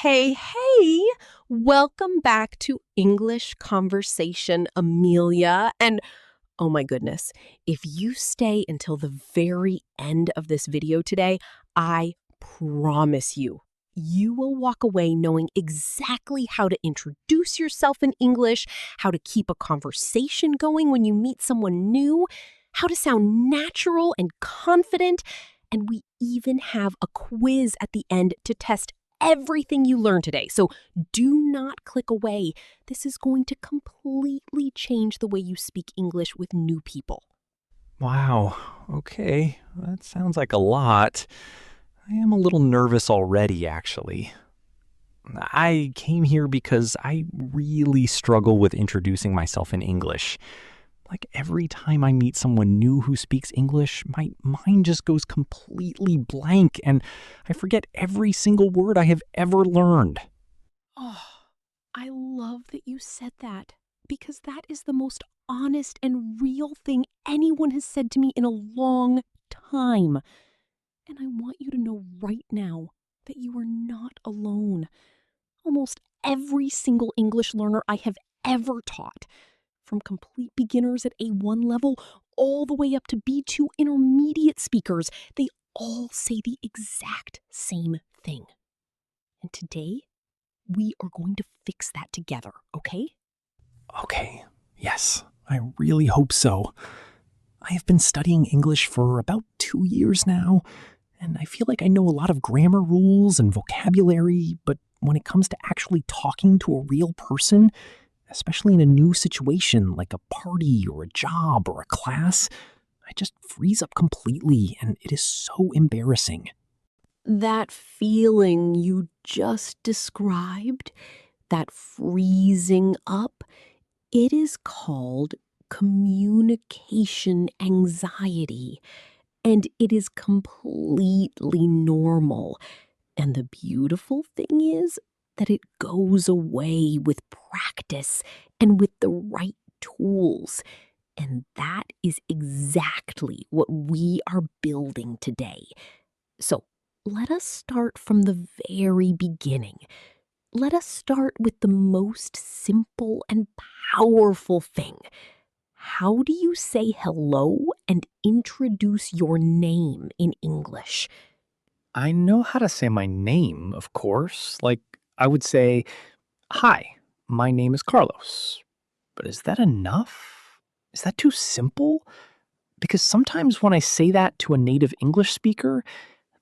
Hey, welcome back to English Conversation, Amelia. And oh my goodness, if you stay until the very end of this video today, I promise you will walk away knowing exactly how to introduce yourself in English, how to keep a conversation going when you meet someone new, how to sound natural and confident, and we even have a quiz at the end to test everything you learned today. So do not click away. This is going to completely change the way you speak English with new people. Wow, okay, that sounds like a lot. I am a little nervous already, actually. I came here because I really struggle with introducing myself in English. Like every time I meet someone new who speaks English, my mind just goes completely blank and I forget every single word I have ever learned. Oh, I love that you said that because that is the most honest and real thing anyone has said to me in a long time. And I want you to know right now that you are not alone. Almost every single English learner I have ever taught, from complete beginners at A1 level all the way up to B2 intermediate speakers, they all say the exact same thing. And today, we are going to fix that together, okay? Okay, yes, I really hope so. I have been studying English for about 2 years now, and I feel like I know a lot of grammar rules and vocabulary, but when it comes to actually talking to a real person, especially in a new situation like a party or a job or a class, I just freeze up completely, and it is so embarrassing. That feeling you just described, that freezing up, it is called communication anxiety, and it is completely normal. And the beautiful thing is that it goes away with practice and with the right tools. And that is exactly what we are building today. So let us start from the very beginning. Let us start with the most simple and powerful thing. How do you say hello and introduce your name in English? I know how to say my name, of course. Like, I would say, "Hi, my name is Carlos." But is that enough? Is that too simple? Because sometimes when I say that to a native English speaker,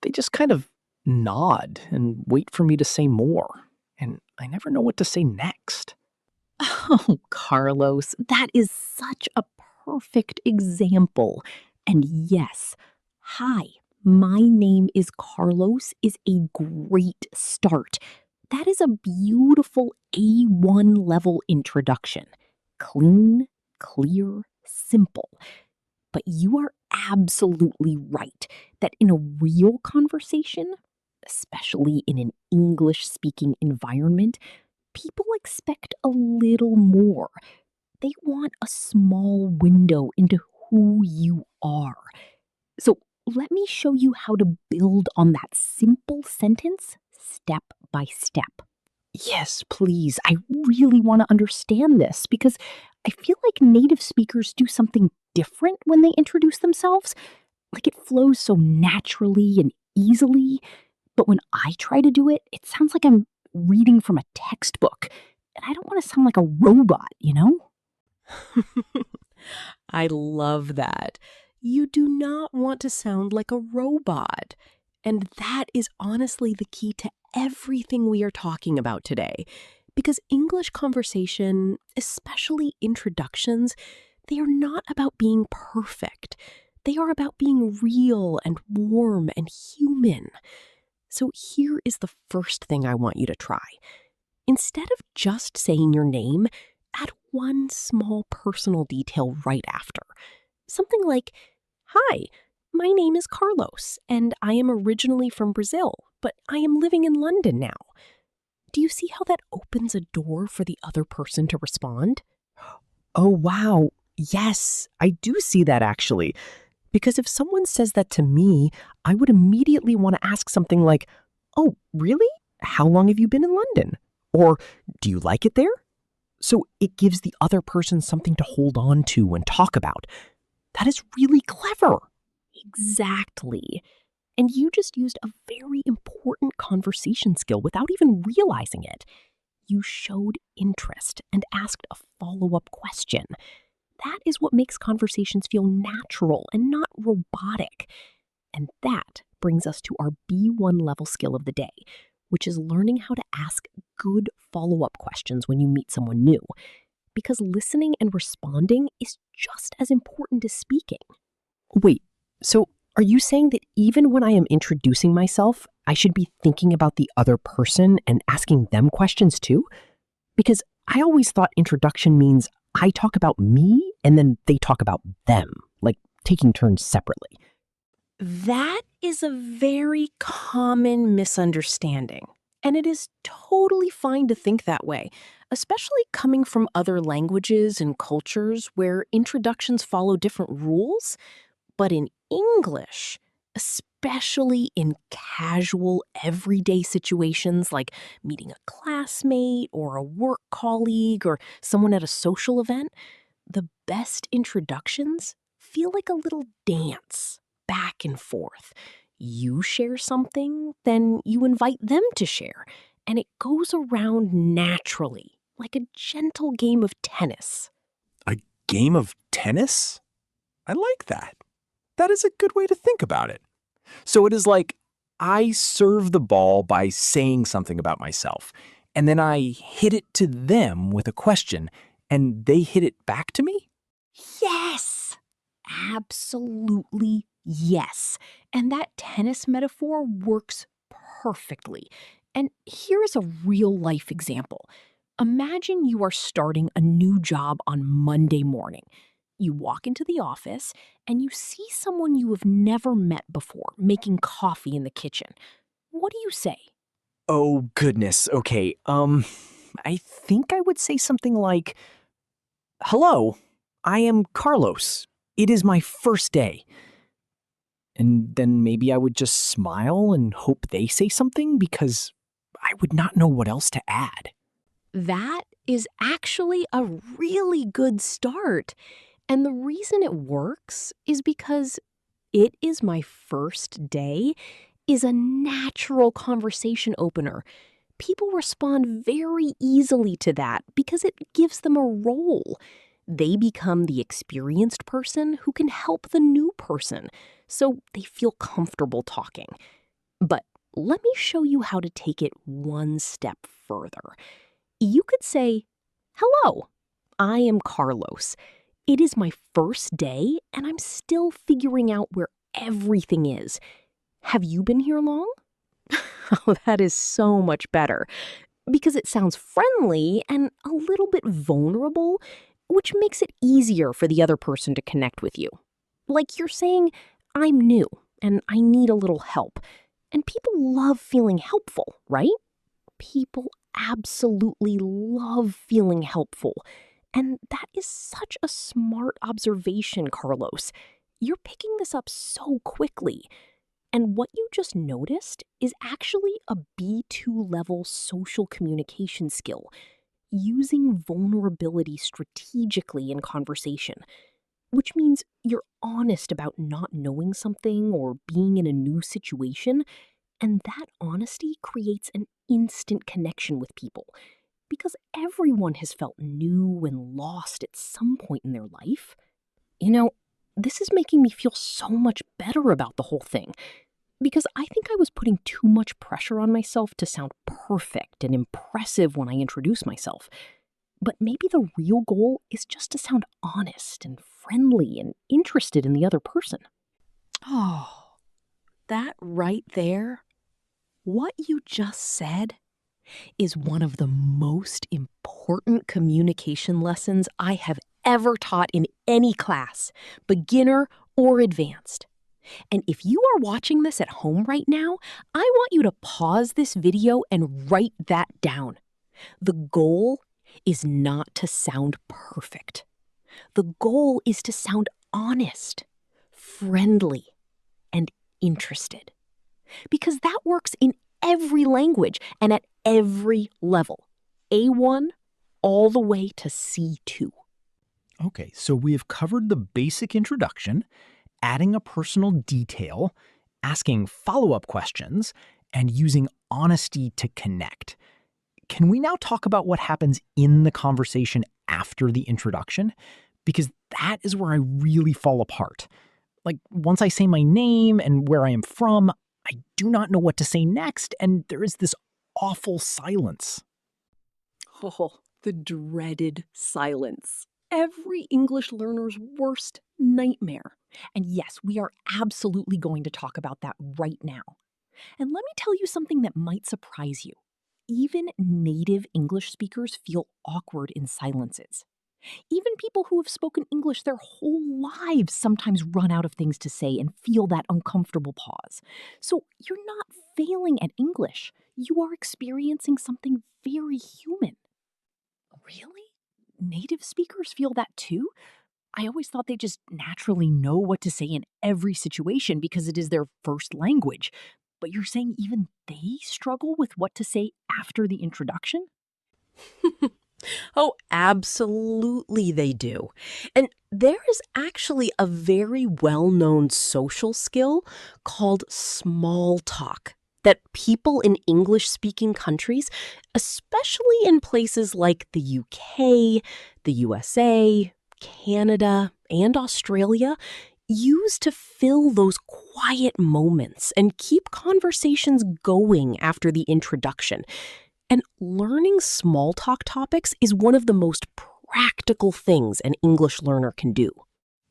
they just kind of nod and wait for me to say more. And I never know what to say next. Oh, Carlos, that is such a perfect example. And yes, hi, my name is Carlos is a great start. That is a beautiful A1 level introduction. Clean, clear, simple. But you are absolutely right that in a real conversation, especially in an English speaking environment, people expect a little more. They want a small window into who you are. So let me show you how to build on that simple sentence step by step. Yes, please. I really want to understand this because I feel like native speakers do something different when they introduce themselves. Like it flows so naturally and easily. But when I try to do it, it sounds like I'm reading from a textbook. And I don't want to sound like a robot, you know? I love that. You do not want to sound like a robot. And that is honestly the key to everything we are talking about today. Because English conversation, especially introductions, they are not about being perfect. They are about being real and warm and human. So here is the first thing I want you to try. Instead of just saying your name, add one small personal detail right after. Something like, "Hi, my name is Carlos, and I am originally from Brazil, but I am living in London now." Do you see how that opens a door for the other person to respond? Oh, wow. Yes, I do see that actually. Because if someone says that to me, I would immediately want to ask something like, "Oh, really? how long have you been in London? Or do you like it there? So it gives the other person something to hold on to and talk about. That is really clever. Exactly. And you just used a very important conversation skill without even realizing it. You showed interest and asked a follow-up question. That is what makes conversations feel natural and not robotic. And that brings us to our B1 level skill of the day, which is learning how to ask good follow-up questions when you meet someone new. Because listening and responding is just as important as speaking. Wait, so are you saying that even when I am introducing myself, I should be thinking about the other person and asking them questions too? Because I always thought introduction means I talk about me and then they talk about them, like taking turns separately. That is a very common misunderstanding. And it is totally fine to think that way, especially coming from other languages and cultures where introductions follow different rules. But in English, especially in casual, everyday situations like meeting a classmate or a work colleague or someone at a social event, the best introductions feel like a little dance, back and forth. You share something, then you invite them to share, and it goes around naturally, like a gentle game of tennis. A game of tennis? I like that. That is a good way to think about it. So it is like I serve the ball by saying something about myself, and then I hit it to them with a question, and they hit it back to me? Yes! Absolutely yes. And that tennis metaphor works perfectly. And here's a real life example. Imagine you are starting a new job on Monday morning. You walk into the office and you see someone you have never met before making coffee in the kitchen. What do you say? Oh, goodness. Okay. I think I would say something like, "Hello, I am Carlos. It is my first day." And then maybe I would just smile and hope they say something because I would not know what else to add. That is actually a really good start. And the reason it works is because "it is my first day" is a natural conversation opener. People respond very easily to that because it gives them a role. They become the experienced person who can help the new person, so they feel comfortable talking. But let me show you how to take it one step further. You could say, "Hello, I am Carlos. It is my first day and I'm still figuring out where everything is. Have you been here long?" Oh, that is so much better because it sounds friendly and a little bit vulnerable, which makes it easier for the other person to connect with you. Like you're saying, "I'm new and I need a little help." And people love feeling helpful, right? People absolutely love feeling helpful. And that is such a smart observation, Carlos. You're picking this up so quickly. And what you just noticed is actually a B2 level social communication skill, using vulnerability strategically in conversation, which means you're honest about not knowing something or being in a new situation, and that honesty creates an instant connection with people. Because everyone has felt new and lost at some point in their life. You know, this is making me feel so much better about the whole thing. Because I think I was putting too much pressure on myself to sound perfect and impressive when I introduce myself. But maybe the real goal is just to sound honest and friendly and interested in the other person. Oh, that right there, what you just said, is one of the most important communication lessons I have ever taught in any class, beginner or advanced. And if you are watching this at home right now, I want you to pause this video and write that down. The goal is not to sound perfect. The goal is to sound honest, friendly, and interested. Because that works in every language and at every level. A1 all the way to C2. Okay, so we have covered the basic introduction, adding a personal detail, asking follow-up questions, and using honesty to connect. Can we now talk about what happens in the conversation after the introduction? Because that is where I really fall apart. Like, once I say my name and where I am from, I do not know what to say next, and there is this awful silence. Oh, the dreaded silence. Every English learner's worst nightmare. And yes, we are absolutely going to talk about that right now. And let me tell you something that might surprise you. Even native English speakers feel awkward in silences. Even people who have spoken English their whole lives sometimes run out of things to say and feel that uncomfortable pause. So you're not failing at English. You are experiencing something very human. Really? Native speakers feel that too? I always thought they just naturally know what to say in every situation because it is their first language. But you're saying even they struggle with what to say after the introduction? Oh, absolutely they do. And there is actually a very well-known social skill called small talk that people in English-speaking countries, especially in places like the UK, the USA, Canada, and Australia, use to fill those quiet moments and keep conversations going after the introduction. And learning small talk topics is one of the most practical things an English learner can do.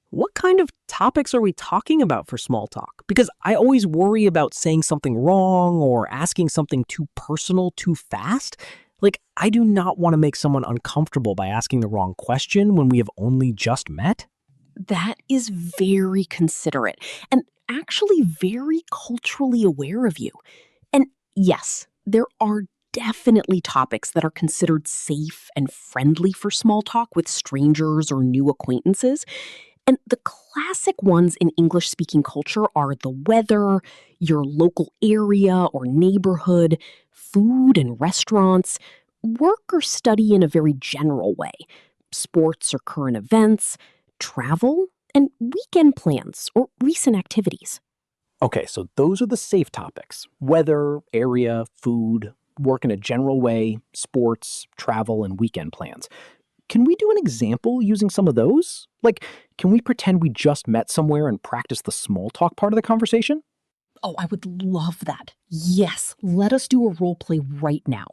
What kind of topics are we talking about for small talk? Because I always worry about saying something wrong or asking something too personal too fast. Like, I do not want to make someone uncomfortable by asking the wrong question when we have only just met. That is very considerate and actually very culturally aware of you. And yes, there are definitely topics that are considered safe and friendly for small talk with strangers or new acquaintances. And the classic ones in English speaking culture are the weather, your local area or neighborhood, food and restaurants, work or study in a very general way, sports or current events, travel, and weekend plans or recent activities. Okay, so those are the safe topics: weather, area, food, work in a general way, sports, travel, and weekend plans. Can we do an example using some of those? Like, can we pretend we just met somewhere and practice the small talk part of the conversation? Oh, I would love that. Yes, let us do a role play right now.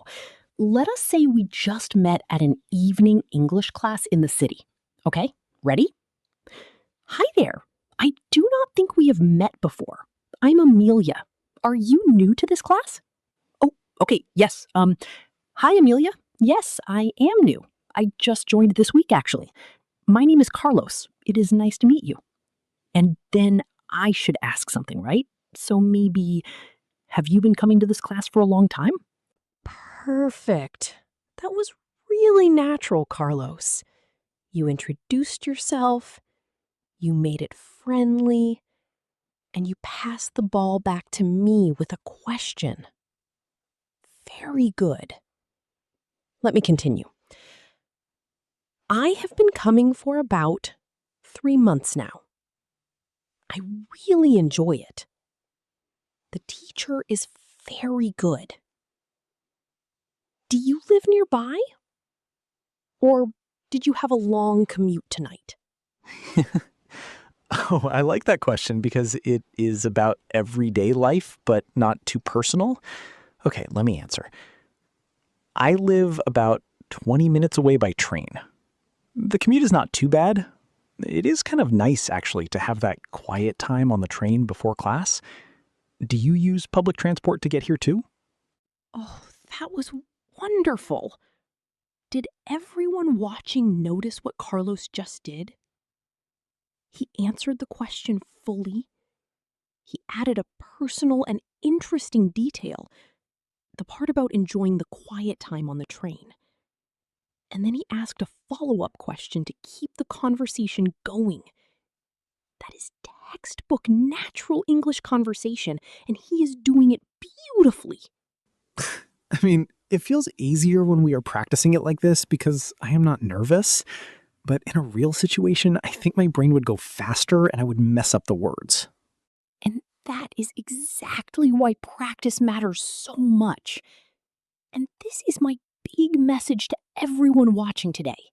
Let us say we just met at an evening English class in the city. Okay, ready? Hi there. I do not think we have met before. I'm Amelia. Are you new to this class? Oh, okay, yes. Hi Amelia. Yes, I am new. I just joined this week actually. My name is Carlos. It is nice to meet you. And then I should ask something, right? So maybe, have you been coming to this class for a long time? Perfect. That was really natural, Carlos. You introduced yourself, you made it friendly, and you passed the ball back to me with a question. Very good. Let me continue. I have been coming for about 3 months now. I really enjoy it. The teacher is very good. Do you live nearby? Or did you have a long commute tonight? Oh, I like that question because it is about everyday life, but not too personal. Okay, let me answer. I live about 20 minutes away by train. The commute is not too bad. It is kind of nice, actually, to have that quiet time on the train before class. Do you use public transport to get here too? Oh, that was wonderful. Did everyone watching notice what Carlos just did? He answered the question fully. He added a personal and interesting detail, the part about enjoying the quiet time on the train. And then he asked a follow-up question to keep the conversation going. That is textbook natural English conversation, and he is doing it beautifully. I mean, it feels easier when we are practicing it like this because I am not nervous. But in a real situation, I think my brain would go faster and I would mess up the words. And that is exactly why practice matters so much. And this is my big message to everyone watching today.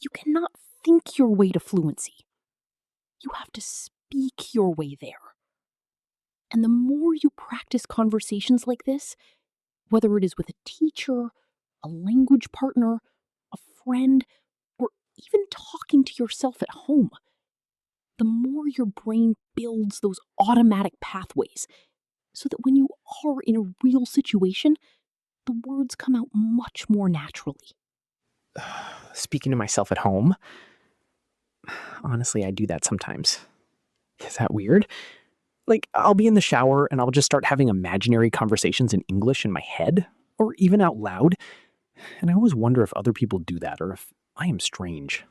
You cannot think your way to fluency. You have to speak your way there. And the more you practice conversations like this, whether it is with a teacher, a language partner, a friend, or even talking to yourself at home, the more your brain builds those automatic pathways so that when you are in a real situation, the words come out much more naturally. Speaking to myself at home, honestly, I do that sometimes. Is that weird? Like, I'll be in the shower and I'll just start having imaginary conversations in English in my head, or even out loud. And I always wonder if other people do that or if I am strange.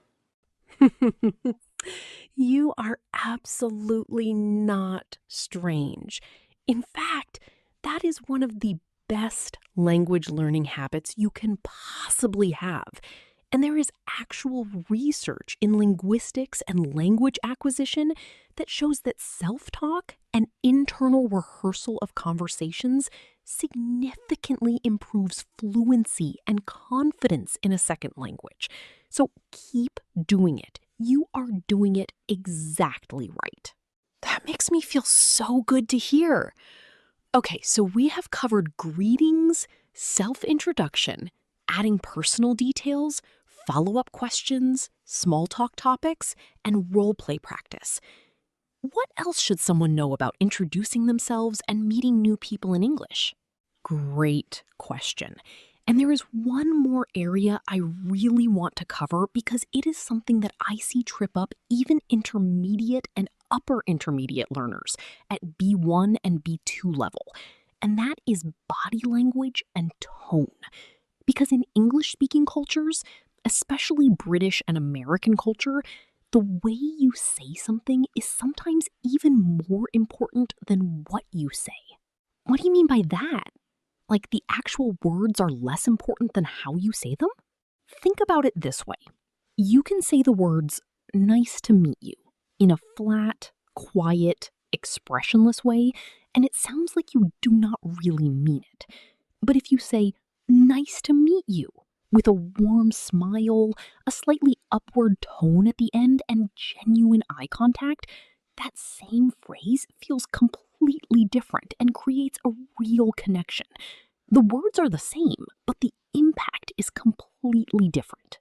You are absolutely not strange. In fact, that is one of the best language learning habits you can possibly have. And there is actual research in linguistics and language acquisition that shows that self-talk and internal rehearsal of conversations significantly improves fluency and confidence in a second language. So keep doing it. You are doing it exactly right. That makes me feel so good to hear. Okay, so we have covered greetings, self-introduction, adding personal details, follow-up questions, small talk topics, and role play practice. What else should someone know about introducing themselves and meeting new people in English? Great question. And there is one more area I really want to cover because it is something that I see trip up even intermediate and upper intermediate learners at B1 and B2 level. And that is body language and tone. Because in English-speaking cultures, especially British and American culture, the way you say something is sometimes even more important than what you say. What do you mean by that? Like the actual words are less important than how you say them? Think about it this way. You can say the words, "nice to meet you," in a flat, quiet, expressionless way, and it sounds like you do not really mean it. But if you say, "nice to meet you," with a warm smile, a slightly upward tone at the end, and genuine eye contact, that same phrase feels completely different and creates a real connection. The words are the same, but the impact is completely different.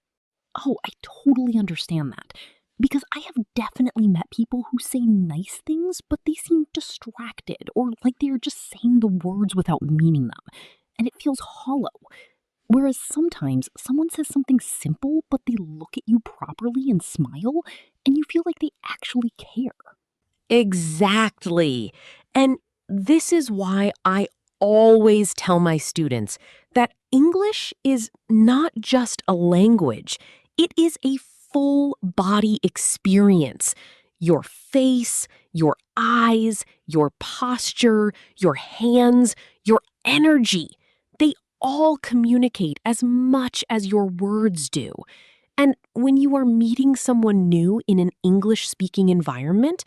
Oh, I totally understand that. Because I have definitely met people who say nice things, but they seem distracted or like they are just saying the words without meaning them. And it feels hollow. Whereas sometimes someone says something simple, but they look at you properly and smile, and you feel like they actually care. Exactly. And this is why I always tell my students that English is not just a language, it is a full body experience. Your face, your eyes, your posture, your hands, your energy, they all communicate as much as your words do. And when you are meeting someone new in an English-speaking environment,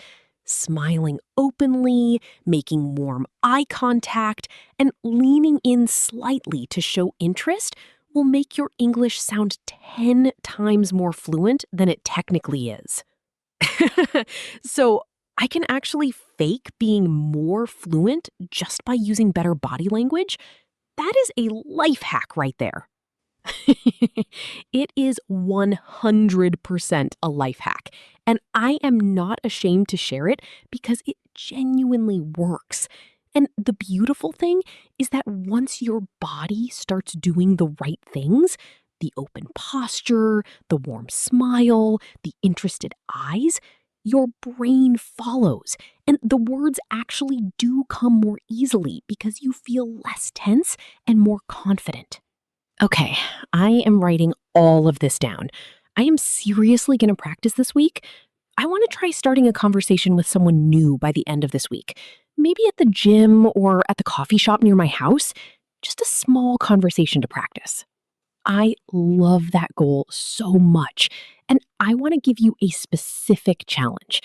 smiling openly, making warm eye contact, and leaning in slightly to show interest will make your English sound 10 times more fluent than it technically is. So I can actually fake being more fluent just by using better body language. That is a life hack right there. It is 100% a life hack, and I am not ashamed to share it because it genuinely works. And the beautiful thing is that once your body starts doing the right things, the open posture, the warm smile, the interested eyes, your brain follows, and the words actually do come more easily because you feel less tense and more confident. Okay, I am writing all of this down. I am seriously going to practice this week. I want to try starting a conversation with someone new by the end of this week. Maybe at the gym or at the coffee shop near my house. just a small conversation to practice. I love that goal so much, and I want to give you a specific challenge.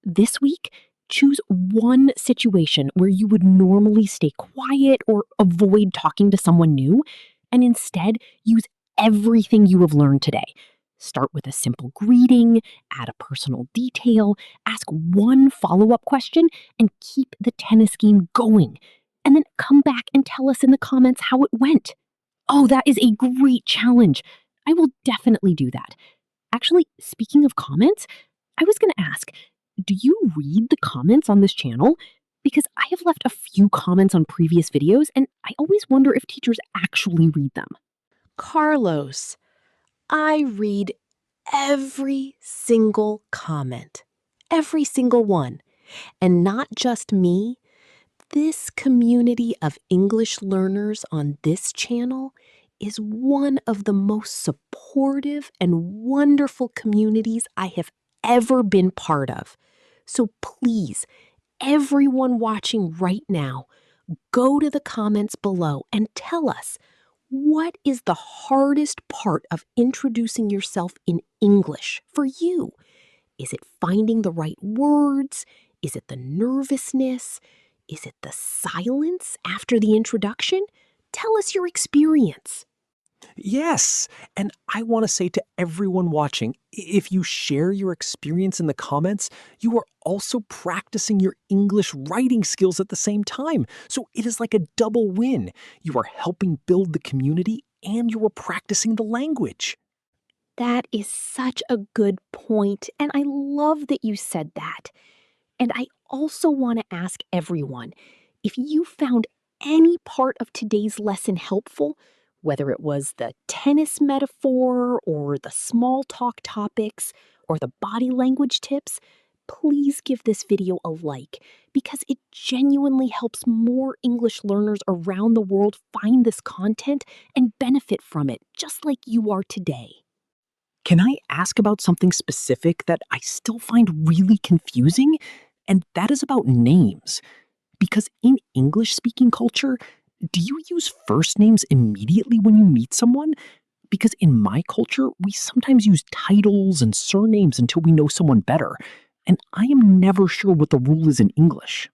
This week, choose one situation where you would normally stay quiet or avoid talking to someone new, and instead use everything you have learned today. Start with a simple greeting, add a personal detail, ask one follow up question, and keep the tennis game going. And then come back and tell us in the comments how it went. Oh, that is a great challenge. I will definitely do that. Actually, speaking of comments, I was going to ask, do you read the comments on this channel? Because I have left a few comments on previous videos, and I always wonder if teachers actually read them. Carlos, I read every single comment, every single one. And not just me, this community of English learners on this channel is one of the most supportive and wonderful communities I have ever been part of. So please, everyone watching right now, go to the comments below and tell us, what is the hardest part of introducing yourself in English for you? Is it finding the right words? Is it the nervousness? Is it the silence after the introduction? Tell us your experience. Yes, and I want to say to everyone watching, if you share your experience in the comments, you are also practicing your English writing skills at the same time. So it is like a double win. You are helping build the community and you are practicing the language. That is such a good point, and I love that you said that. And I also want to ask everyone, if you found any part of today's lesson helpful, whether it was the tennis metaphor or the small talk topics or the body language tips, please give this video a like because it genuinely helps more English learners around the world find this content and benefit from it, just like you are today. Can I ask about something specific that I still find really confusing? And that is about names. Because in English speaking culture, do you use first names immediately when you meet someone? Because in my culture, we sometimes use titles and surnames until we know someone better. And I am never sure what the rule is in English.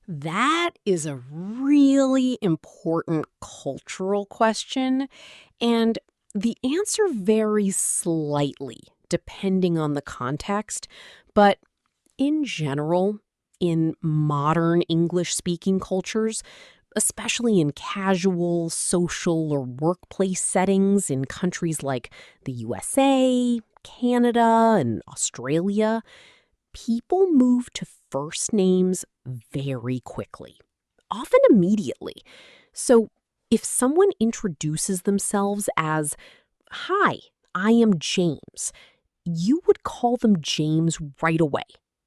That is a really important cultural question, and the answer varies slightly depending on the context, but in general, in modern English-speaking cultures, especially in casual, social, or workplace settings in countries like the USA, Canada, and Australia, people move to first names very quickly, often immediately. So if someone introduces themselves as, "Hi, I am James," you would call them James right away,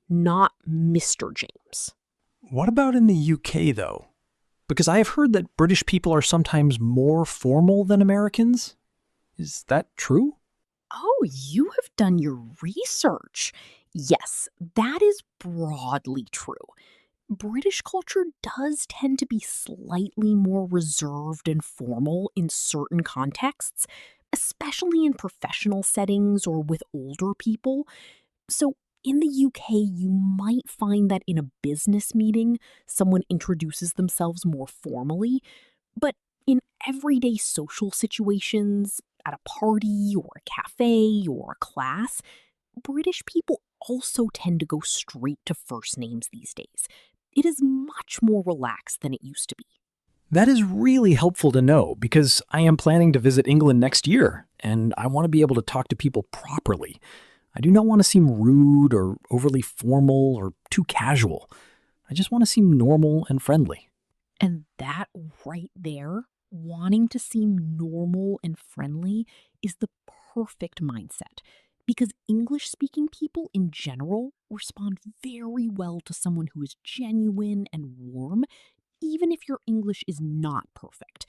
not Mr. James. What about in the UK, though? Because I have heard that British people are sometimes more formal than Americans. Is that true? Oh, you have done your research. Yes, that is broadly true. British culture does tend to be slightly more reserved and formal in certain contexts, especially in professional settings or with older people. So, in the UK, you might find that in a business meeting, someone introduces themselves more formally, but in everyday social situations, at a party or a cafe or a class, British people also tend to go straight to first names these days. It is much more relaxed than it used to be. That is really helpful to know because I am planning to visit England next year and I want to be able to talk to people properly. I do not want to seem rude or overly formal or too casual. I just want to seem normal and friendly. And that right there, wanting to seem normal and friendly, is the perfect mindset. Because English speaking people in general respond very well to someone who is genuine and warm, even if your English is not perfect.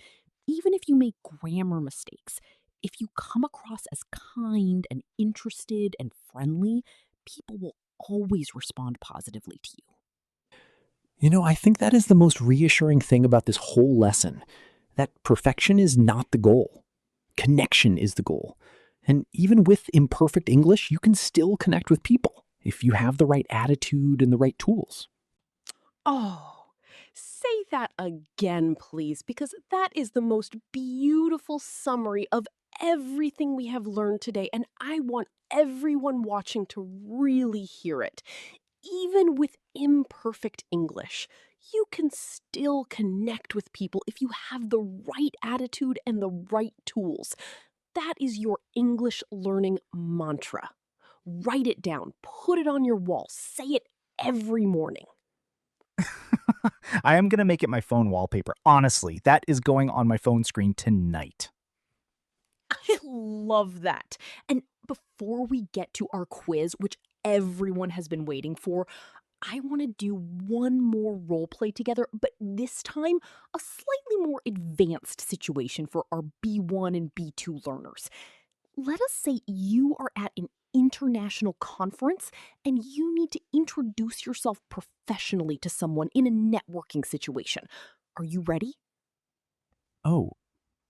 Even if you make grammar mistakes, if you come across as kind and interested and friendly, people will always respond positively to you. You know, I think that is the most reassuring thing about this whole lesson. that perfection is not the goal. Connection is the goal. And even with imperfect English, you can still connect with people if you have the right attitude and the right tools. Oh, say that again, please, because that is the most beautiful summary of everything we have learned today, and I want everyone watching to really hear it. Even with imperfect English, you can still connect with people if you have the right attitude and the right tools. That is your English learning mantra. Write it down, put it on your wall, say it every morning. I am going to make it my phone wallpaper. Honestly, that is going on my phone screen tonight. I love that. And before we get to our quiz, which everyone has been waiting for, I want to do one more role play together, but this time a slightly more advanced situation for our B1 and B2 learners. Let us say you are at an international conference and you need to introduce yourself professionally to someone in a networking situation. Are you ready? Oh,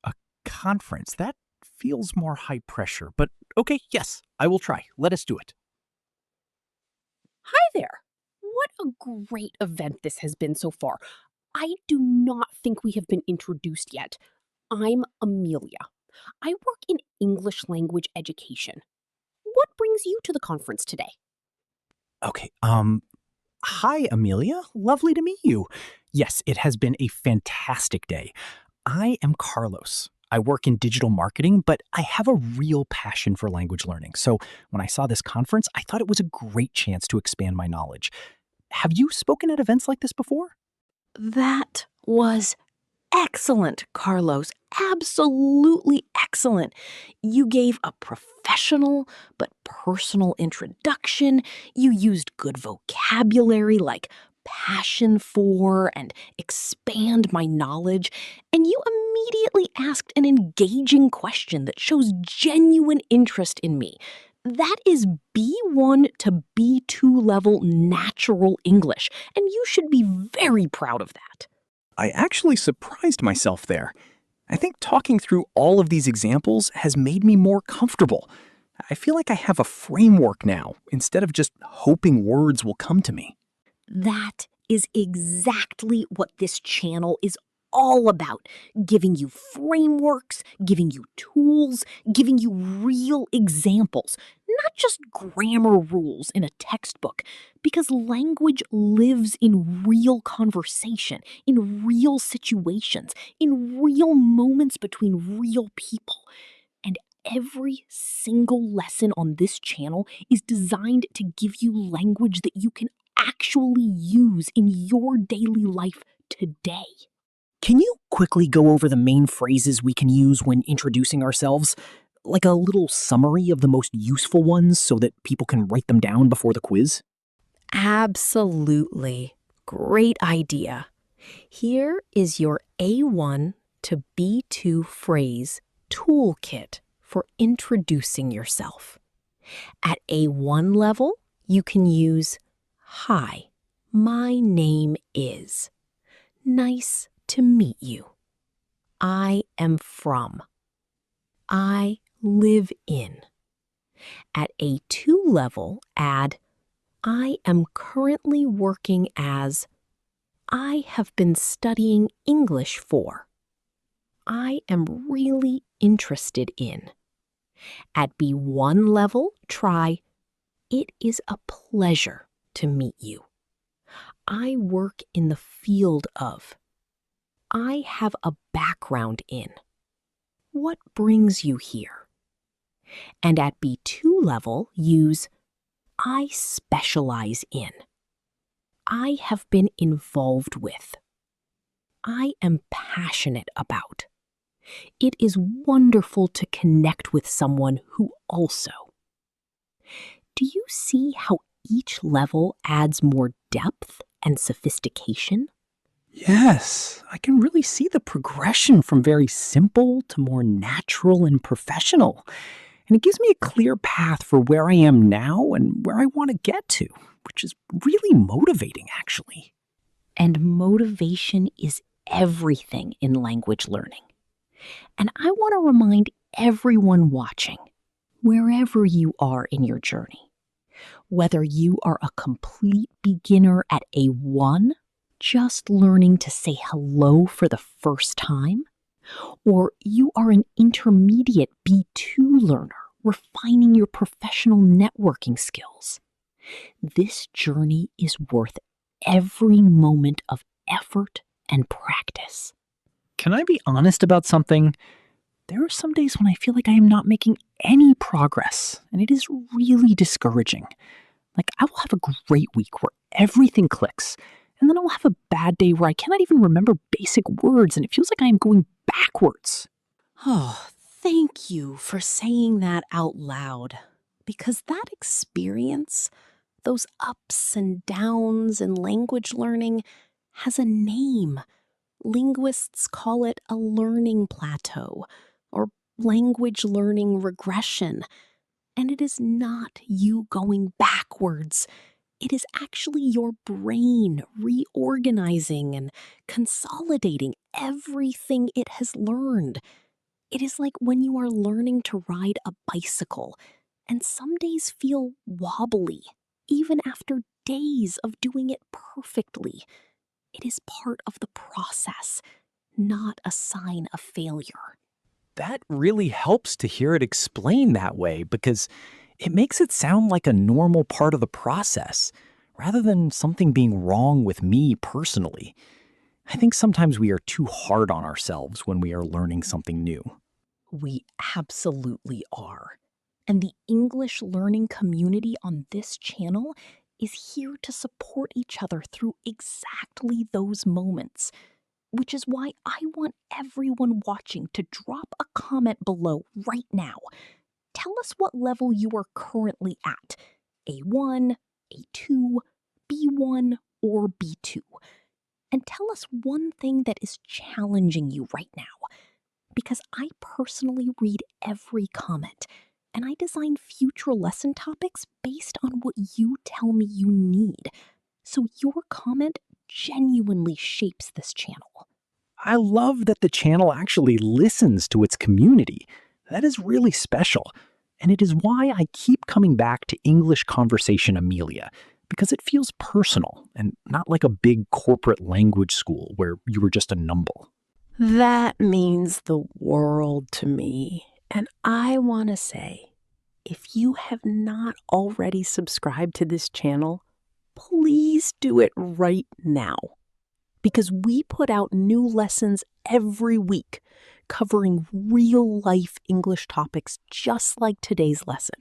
a conference. That feels more high pressure. But okay, yes, I will try. Let us do it. Hi there. What a great event this has been so far. I do not think we have been introduced yet. I'm Amelia. I work in English language education. What brings you to the conference today? Okay, hi, Amelia. Lovely to meet you. Yes, it has been a fantastic day. I am Carlos. I work in digital marketing, but I have a real passion for language learning. So when I saw this conference, I thought it was a great chance to expand my knowledge. Have you spoken at events like this before? That was excellent, Carlos. Absolutely excellent. You gave a professional but personal introduction. You used good vocabulary like passion for and expand my knowledge. And you immediately asked an engaging question that shows genuine interest in me. That is B1 to B2 level natural English, and you should be very proud of that. I actually surprised myself there. I think talking through all of these examples has made me more comfortable. I feel like I have a framework now, instead of just hoping words will come to me. That is exactly what this channel is all about. Giving you frameworks, giving you tools, giving you real examples, not just grammar rules in a textbook. Because language lives in real conversation, in real situations, in real moments between real people. And every single lesson on this channel is designed to give you language that you can actually use in your daily life today. Can you quickly go over the main phrases we can use when introducing ourselves? Like a little summary of the most useful ones so that people can write them down before the quiz? Absolutely. Great idea. Here is your A1 to B2 phrase toolkit for introducing yourself. At A1 level, you can use Hi, my name is. Nice to meet you. I am from. I live in. At A2 level, add I am currently working as. I have been studying English for. I am really interested in. At B1 level, try It is a pleasure to meet you. I work in the field of. I have a background in. What brings you here? And at B2 level, use I specialize in. I have been involved with. I am passionate about. It is wonderful to connect with someone who also. Do you see how each level adds more depth and sophistication? Yes, I can really see the progression from very simple to more natural and professional. And it gives me a clear path for where I am now and where I want to get to, which is really motivating, actually. And motivation is everything in language learning. And I want to remind everyone watching, wherever you are in your journey, whether you are a complete beginner at A1, just learning to say hello for the first time, or you are an intermediate B2 learner refining your professional networking skills. This journey is worth every moment of effort and practice. Can I be honest about something? There are some days when I feel like I am not making any progress, and it is really discouraging. Like, I will have a great week where everything clicks, and then I'll have a bad day where I cannot even remember basic words, and it feels like I am going backwards. Oh, thank you for saying that out loud. Because that experience, those ups and downs in language learning, has a name. Linguists call it a learning plateau or language learning regression. And it is not you going backwards. It is actually your brain reorganizing and consolidating everything it has learned. It is like when you are learning to ride a bicycle, and some days feel wobbly, even after days of doing it perfectly. It is part of the process, not a sign of failure. That really helps to hear it explained that way because it makes it sound like a normal part of the process rather than something being wrong with me personally. I think sometimes we are too hard on ourselves when we are learning something new. We absolutely are. And the English learning community on this channel is here to support each other through exactly those moments. Which is why I want everyone watching to drop a comment below right now. Tell us what level you are currently at. A1, A2, B1, or B2. And tell us one thing that is challenging you right now. Because I personally read every comment, and I design future lesson topics based on what you tell me you need. So your comment genuinely shapes this channel. I love that the channel actually listens to its community. That is really special. And it is why I keep coming back to English Conversation Amelia, because it feels personal and not like a big corporate language school where you were just a number. That means the world to me. And I want to say, if you have not already subscribed to this channel, please do it right now. Because we put out new lessons every week covering real-life English topics just like today's lesson.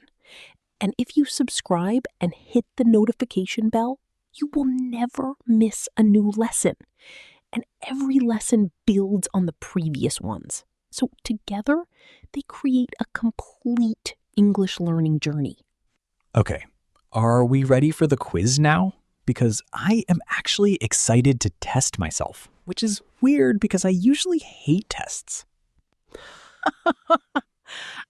And if you subscribe and hit the notification bell, you will never miss a new lesson. And every lesson builds on the previous ones. So together, they create a complete English learning journey. Okay, are we ready for the quiz now? Because I am actually excited to test myself, which is weird because I usually hate tests.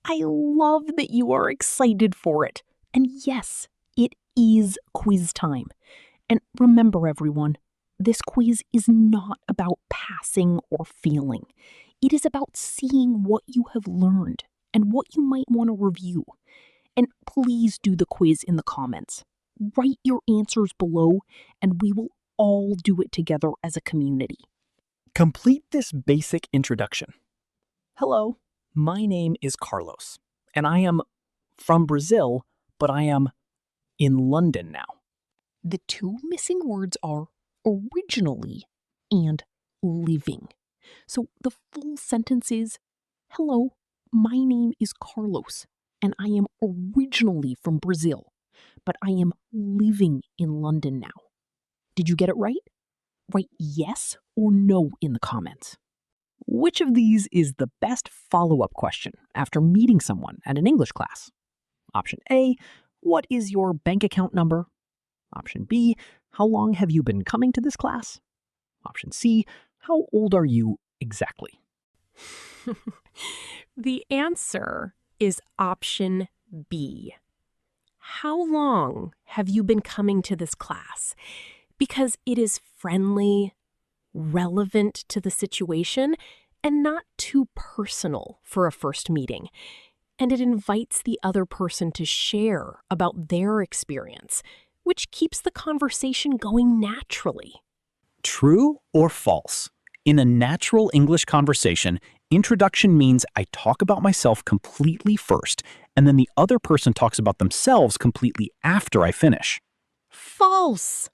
I love that you are excited for it. And yes, it is quiz time. And remember, everyone, this quiz is not about passing or failing. It is about seeing what you have learned and what you might want to review. And please do the quiz in the comments. Write your answers below, and we will all do it together as a community. Complete this basic introduction. Hello, my name is Carlos, and I am from Brazil, but I am in London now. The two missing words are originally and living. So the full sentence is, hello, my name is Carlos, and I am originally from Brazil, but I am living in London now. Did you get it right? Write yes or no in the comments. Which of these is the best follow-up question after meeting someone at an English class? Option A, what is your bank account number? Option B, how long have you been coming to this class? Option C, how old are you exactly? The answer is option B. How long have you been coming to this class? Because it is friendly, relevant to the situation, and not too personal for a first meeting. And it invites the other person to share about their experience, which keeps the conversation going naturally. True or false? In a natural English conversation, introduction means I talk about myself completely first, and then the other person talks about themselves completely after I finish. False!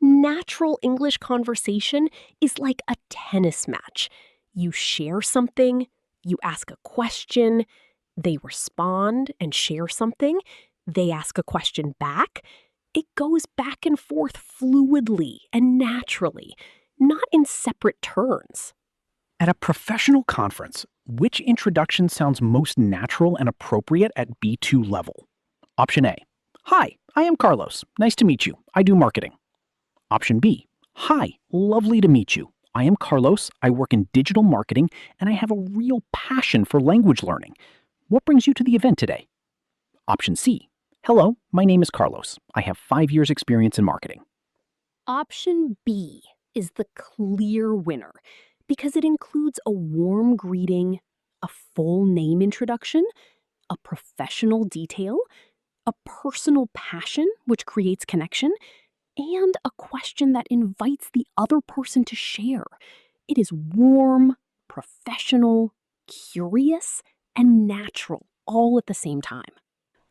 Natural English conversation is like a tennis match. You share something, you ask a question, they respond and share something, they ask a question back. It goes back and forth fluidly and naturally, not in separate turns. At a professional conference, which introduction sounds most natural and appropriate at B2 level? Option A. Hi, I am Carlos. Nice to meet you. I do marketing. Option B. Hi, lovely to meet you. I am Carlos. I work in digital marketing, and I have a real passion for language learning. What brings you to the event today? Option C. Hello, my name is Carlos. I have 5 years experience in marketing. Option B is the clear winner because it includes a warm greeting, a full name introduction, a professional detail, a personal passion, which creates connection, and a question that invites the other person to share. It is warm, professional, curious, and natural all at the same time.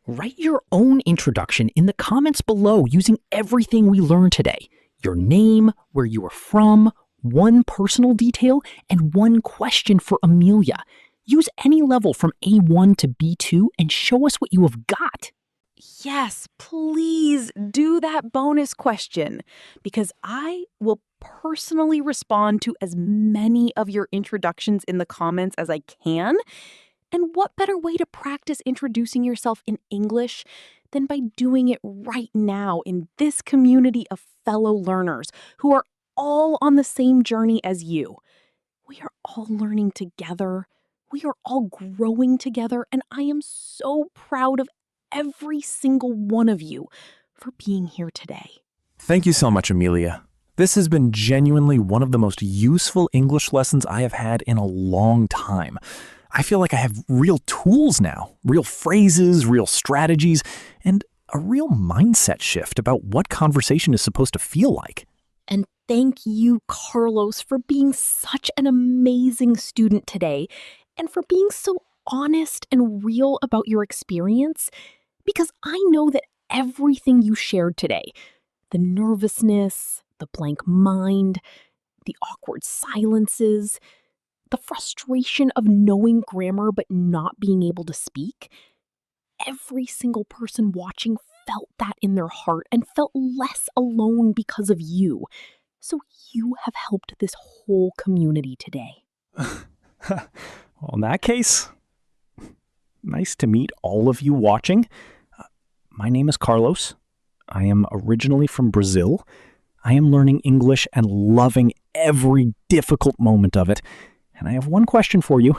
Write your own introduction in the comments below using everything we learned today. Your name, where you are from, one personal detail, and one question for Amelia. Use any level from A1 to B2 and show us what you have got. Yes, please do that bonus question because I will personally respond to as many of your introductions in the comments as I can. And what better way to practice introducing yourself in English than by doing it right now in this community of fellow learners who are all on the same journey as you. We are all learning together. We are all growing together, and I am so proud of every single one of you for being here today. Thank you so much, Amelia. This has been genuinely one of the most useful English lessons I have had in a long time. I feel like I have real tools now, real phrases, real strategies, and a real mindset shift about what conversation is supposed to feel like. And thank you, Carlos, for being such an amazing student today and for being so honest and real about your experience, because I know that everything you shared today, the nervousness, the blank mind, the awkward silences, the frustration of knowing grammar but not being able to speak, every single person watching felt that in their heart and felt less alone because of you. So you have helped this whole community today. Well, in that case, nice to meet all of you watching. My name is Carlos. I am originally from Brazil. I am learning English and loving every difficult moment of it. And I have one question for you.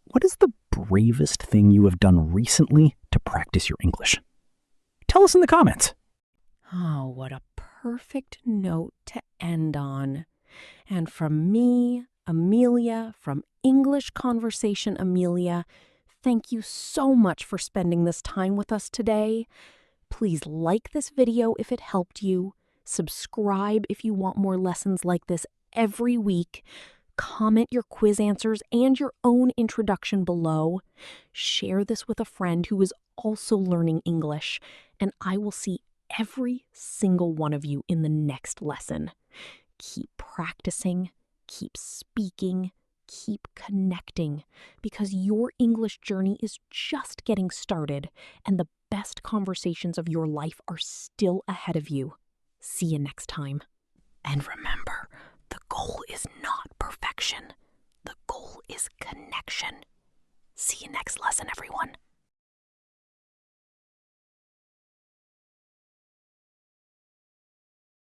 What is the bravest thing you have done recently to practice your English? Tell us in the comments. Oh, what a perfect note to end on. And from me, Amelia, from English Conversation Amelia, thank you so much for spending this time with us today. Please like this video if it helped you. Subscribe if you want more lessons like this every week. Comment your quiz answers and your own introduction below. Share this with a friend who is also learning English, and I will see every single one of you in the next lesson. Keep practicing, keep speaking, keep connecting, because your English journey is just getting started, and the best conversations of your life are still ahead of you. See you next time. And remember, the goal is not perfection. The goal is connection. See you next lesson, everyone.